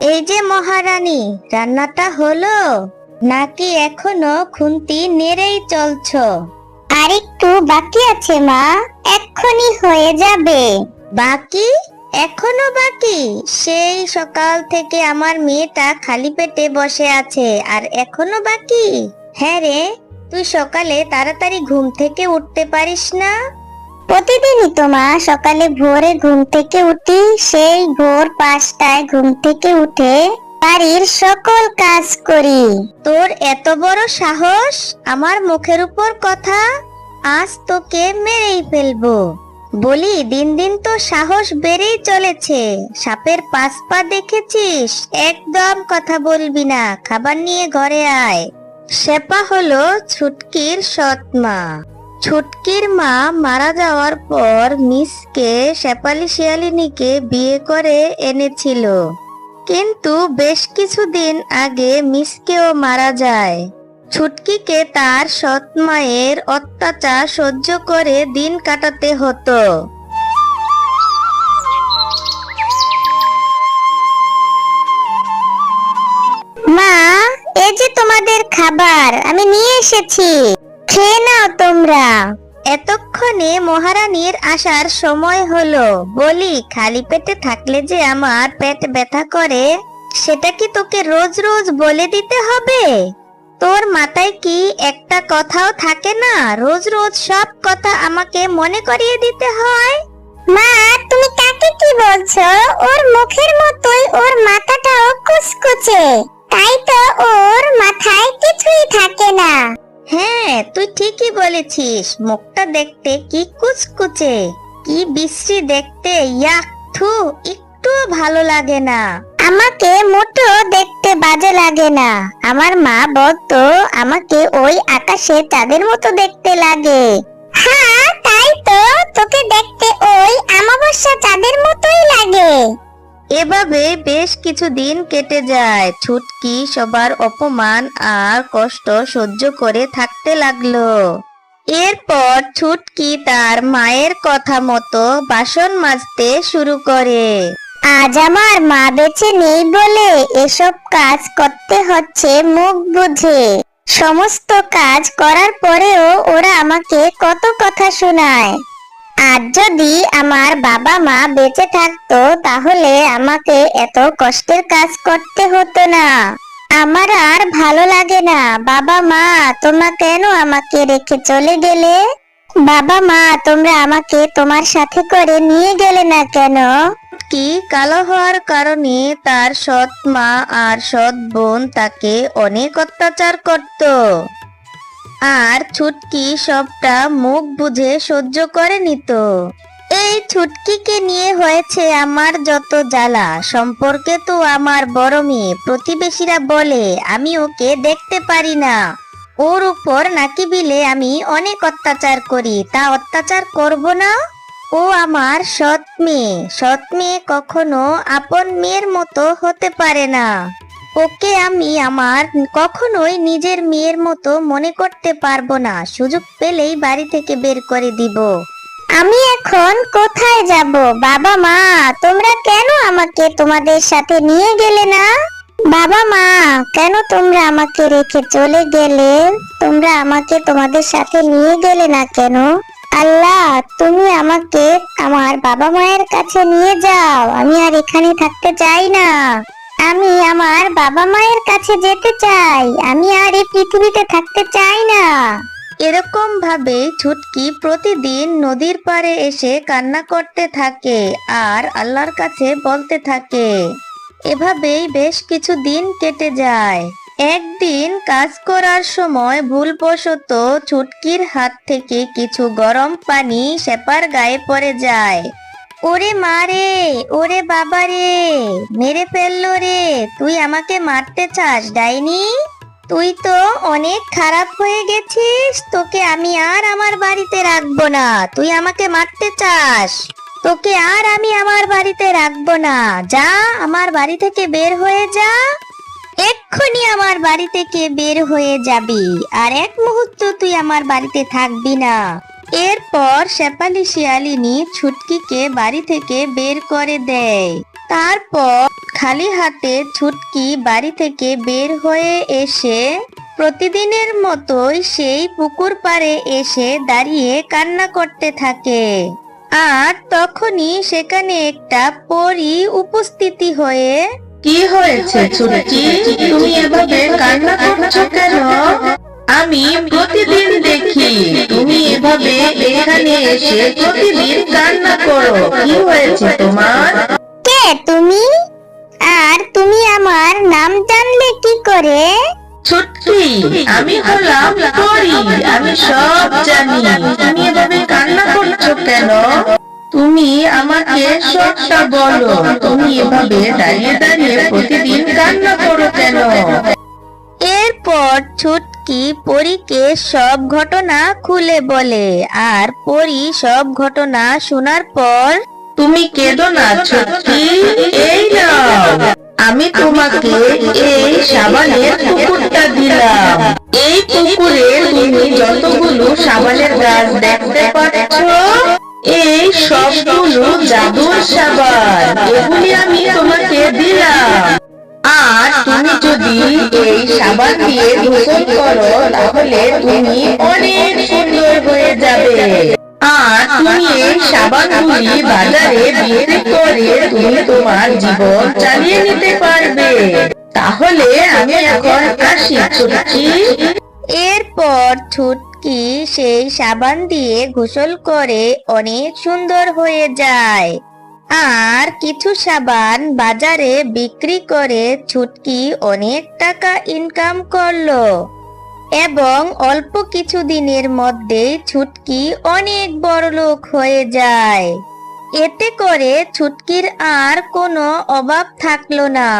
এই যে মহারানী, রান্নাটা হলো নাকি এখনো খুন্তি নেড়েই চলছো? আরেকটু বাকি আছে মা, এক্ষুনি হয়ে যাবে। বাকি? এখনো বাকি? সেই সকাল থেকে আমার মেয়েটা খালি পেটে বসে আছে আর এখনো বাকি? হ্যাঁ রে, তুই সকালে তাড়াতাড়ি ঘুম থেকে উঠতে পারিস না? প্রতিদিনই তো মা সকালে ভোরে ঘুম থেকে উঠি, সেই ভোর 5টায় ঘুম থেকে উঠে বাড়ির সকল কাজ করি। তোর এত বড় সাহস আমার মুখের উপর কথা! আজ তোকে মেরেই ফেলবো। বলি, দিন দিন তো সাহস বেড়েই চলেছে। সাপের 5 পা দেখেছিস? একদম কথা বলবি না, খাবার নিয়ে ঘরে আয়। শেপা হলো ছুটকির সৎ মা। ছুটকির মা মারা যাওয়ার পর মিসকে শেফালি শিয়ালিনীকে বিয়ে করে এনেছিল, কিন্তু বেশ কিছুদিন আগে মিসকেও মারা যায়। ছুটকিকে তার সৎ মায়ের অত্যাচার সহ্য করে দিন কাটাতে হতো। মা, এই যে তোমাদের খাবার আমি নিয়ে এসেছি, খেয়ে নাও তোমরা। এতক্ষণে মহারানীর আসার সময় হলো। বলি, খালি পেটে থাকলে যে আমার পেট ব্যথা করে, সেটা কি তোকে রোজ রোজ বলে দিতে হবে? তোর মাথায় কি একটা কথাও থাকে না? রোজ রোজ সব কথা আমাকে মনে করিয়ে দিতে হয়। মা, তুমি কাকে কি বলছো? ওর মুখের মতোই ওর মাথাটাও কুচকুচে, তাই তো ওর মাথায় কিছুই থাকে না। হ্যাঁ, তুই ঠিকই বলেছিস। মুখটা দেখতে কি কুচকুচে, কি বিশ্রী দেখতে! ইয়াক, থু, একটু ভালো লাগে না। আমাকে মোটো দেখতে বাজে লাগে না। আমার মা বলতো আমাকে ওই আকাশে চাঁদের মতো দেখতে লাগে। হ্যাঁ, তাই তো, তোকে দেখতে ওই অমাবস্যা চাঁদের মতোই লাগে। এভাবে বেশ কিছুদিন কেটে যায়। ছুটকি সবার অপমান আর কষ্ট সহ্য করে থাকতে লাগলো। এরপর ছুটকি তার মায়ের কথা মতো বাসন মাজতে শুরু করে। আজ আমার মা বেঁচে নেই বলে এসব কাজ করতে হচ্ছে মুখ বুঝে। সমস্ত কাজ করার পরেও ওরা আমাকে কত কথা শোনায়। আজ যদি আমার বাবা মা বেঁচে থাকতো তাহলে আমাকে এত কষ্টের কাজ করতে হতো না। আমার আর ভালো লাগে না। বাবা মা, তোমরা কেন আমাকে রেখে চলে গেলে? বাবা মা, তোমরা আমাকে তোমার সাথে করে নিয়ে গেলে না কেন? ছুটকি কালো হওয়ার কারণে তার সৎ মা আর সৎ বোন তাকে অনেক অত্যাচার করত, আর ছুটকি সবটা মুখ বুঝে সহ্য করে নিত। এই ছুটকিকে নিয়ে হয়েছে আমার যত জ্বালা। সম্পর্কে তো আমার বড় মেয়ে, প্রতিবেশীরা বলে আমি ওকে দেখতে পারি না। ওর উপর নাকি বিলে আমি অনেক অত্যাচার করি। তা অত্যাচার করব না? ও আমার সৎ মেয়ে। সৎ মেয়ে কখনো আপন মেয়ের মতো হতে পারে না। ওকে আমি আমার কখনোই নিজের মেয়ের মতো মনে করতে পারবো না। সুযোগ পেলেই বাড়ি থেকে বের করে দিব। আমি এখন কোথায় যাব? বাবা মা, তোমরা কেন আমাকে তোমাদের সাথে নিয়ে গেলে না? বাবা মা, কেন তোমরা আমাকে রেখে চলে গেলে? তোমরা আমাকে তোমাদের সাথে নিয়ে গেলে না কেন? আল্লাহ, তুমি আমাকে আমার বাবা মায়ের কাছে নিয়ে যাও। আমি আর এখানে থাকতে চাই না। আমি আমার বাবা মায়ের কাছে যেতে চাই। আমি আর এই পৃথিবীতে থাকতে চাই না। এরকম ভাবে ছুটকি প্রতিদিন নদীর পাড়ে এসে কান্না করতে থাকে আর আল্লাহর কাছে বলতে থাকে। এভাবেই বেশ কিছু দিন কেটে যায়। একদিন কাজ করার সময় ভুলবশত ছুটকির হাত থেকে কিছু গরম পানি শেফার গায়ে পড়ে যায়। ওরে মা রে, ওরে বাবা রে, মেরে ফেললো রে! তুই আমাকে মারতে চাস ডাইনি? তুই তো অনেক খারাপ হয়ে গেছিস। তোকে আমি আর আমার বাড়িতে রাখবো না। তুই আমাকে মারতে চাস? তোকে আর আমি আমার বাড়িতে রাখবো না। যা, আমার বাড়ি থেকে বের হয়ে যা। এক্ষুনি আমার বাড়ি থেকে বের হয়ে যাবি, আর এক মুহূর্ত তুই আমার বাড়িতে থাকবি না। এরপর শেফালি শিয়ালিনী ছুটকিকে বাড়ি থেকে বের করে দেয়। তারপর খালি হাতে ছুটকি বাড়ি থেকে বের হয়ে এসে প্রতিদিনের মতোই সেই পুকুর পাড়ে এসে দাঁড়িয়ে কান্না করতে থাকে। আর তখনই সেখানে একটা পরী উপস্থিতি হয়ে, কি হয়েছে ছুটকি, তুমি এভাবে কান্না করছো কেন? আমি প্রতিদিন দেখি তুমি এভাবে এখানে এসে প্রতিদিন কান্না করো, কি হয়েছে তোমার? কে তুমি? আর তুমি আমার নাম জানলে কি করে? ছুটকি, আমি হলাম পরী, আমি সব জানি। তুমি এভাবে কান্না করছো কেন? তুমি আমাকে সবটা বলো, তুমি এভাবে দাঁড়িয়ে দাঁড়িয়ে প্রতিদিন কান্না করো কেন? এরপর ছুটকি পরীকে সব ঘটনা খুলে বলে। আর পরী সব ঘটনা শোনার পর, তুমি কেঁদো না ছুটকি, এই নাও, আমি তোমাকে এই সাবানের পুকুরটা দিলাম। এই পুকুরে তুমি যতগুলো সাবানের গাছ দেখতে পাচ্ছ, এই সবগুলো জাদুর সাবান, এগুলি আমি তোমাকে দিলাম। আর তুমি যদি এই সাবান দিয়ে গোসল করো তাহলে তুমি অনেক সুন্দর হয়ে যাবে। আর তুমি এই সাবানগুলি বাজারে বিক্রি করে তুমি তোমার জীবন চালিয়ে নিতে পারবে। তাহলে আমি এখন আসি ছুটকি। এরপর ছুটকি সেই সাবান দিয়ে গোসল করে অনেক সুন্দর হয়ে যায়। আর কিছু সাবান বাজারে বিক্রি করে ছুটকি অনেক টাকা ইনকাম করলো এবং অল্প কিছু দিনের মধ্যেই ছুটকি অনেক বড়লোক হয়ে যায়। এতে করে ছুটকির আর কোনো অভাব থাকলো না।